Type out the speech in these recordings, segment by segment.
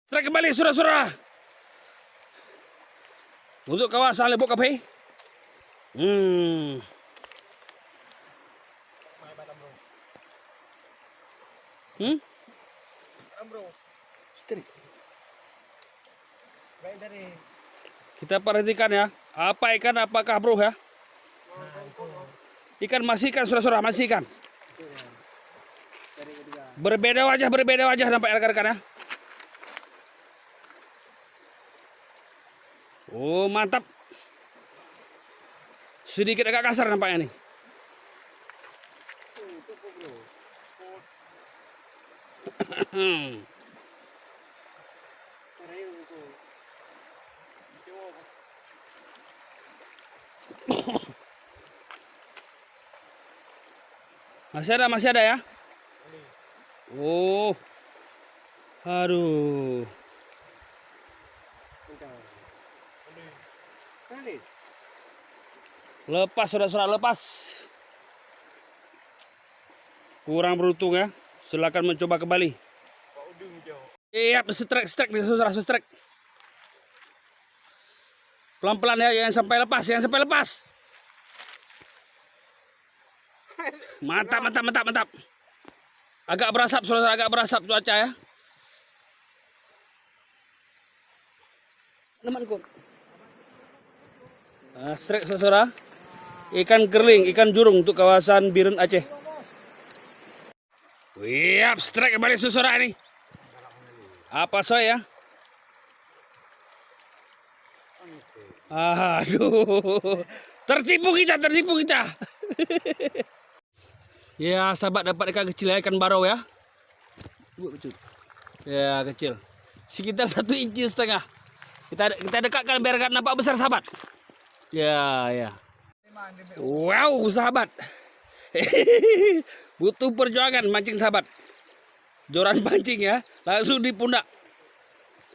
Strike kembali saudara-saudara. Untuk kawasan Lebok Kape. Kita perhatikan ya. Apa ikan, apakah bro ya? Ikan masih ikan saudara-saudara, masih ikan. Berbeda wajah nampak rekan-rekan ya. Oh mantap. Sedikit agak kasar nampaknya nih. Masih ada ya. Oh, aduh. Lepas saudara-saudara, lepas. Kurang beruntung ya. Silakan mencoba kembali. Iya, strike nih saudara, strike. Pelan-pelan ya, jangan sampai lepas, Mantap. Agak berasap saudara, agak berasap cuaca ya. Temanku. Strike saudara. Ikan kerling, ikan jurung untuk kawasan Biren Aceh. Wiap, strike kembali saudara ini. Apa soy ya? Aduh. Tertipu kita. Ya, sahabat dapat ikan kecil ya, ikan barau ya. Ya, kecil. Sekitar 1,5 inci. Kita dekatkan biar gak nampak besar sahabat. Ya. Wow, sahabat. Butuh perjuangan mancing sahabat. Joran pancing ya, langsung di pundak.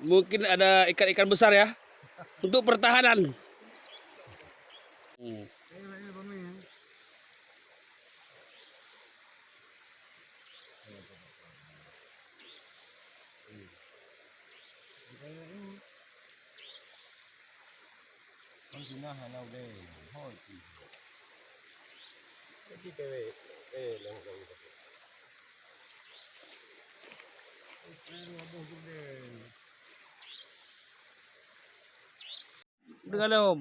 Mungkin ada ikan-ikan besar ya. Untuk pertahanan. Dengan om.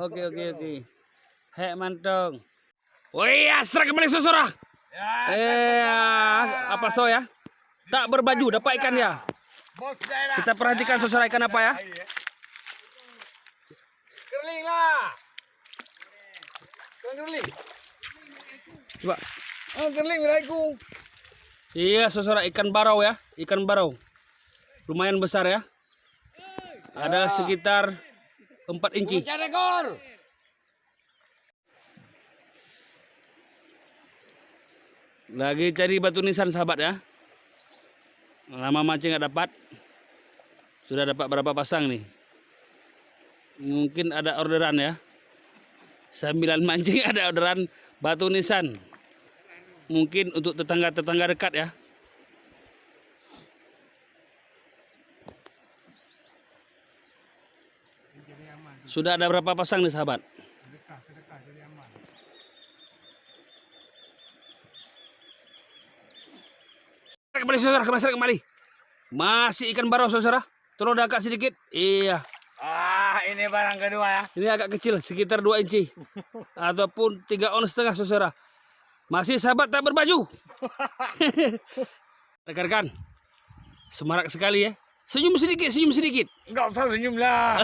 Oke. Hek mantong. Wih, strike kembali saudara. Apa so ya? Tak berbaju dapat ikan ya. Kita perhatikan saudara ikan apa ya? Kerling lah. Kerling. Coba. Kerling beraiku. Iya saudara, ikan barau ya, ikan barau. Lumayan besar ya. Ada sekitar 4 inci. Lagi cari batu nisan sahabat ya. Lama mancing nggak dapat. Sudah dapat berapa pasang nih? Mungkin ada orderan ya. Sambilan mancing ada orderan batu nisan. Mungkin untuk tetangga-tetangga dekat ya. Sudah ada berapa pasang nih sahabat? Kembali saudara, kembali. Masih ikan barau saudara. Tolong agak sedikit. Iya. Ini barang kedua ya. Ini agak kecil, sekitar 2 inci. Ataupun 3,5 ons saudara. Masih sahabat tak berbaju. Rekan-rekan. Semarak sekali ya. Senyum sedikit. Enggak usah senyum lah.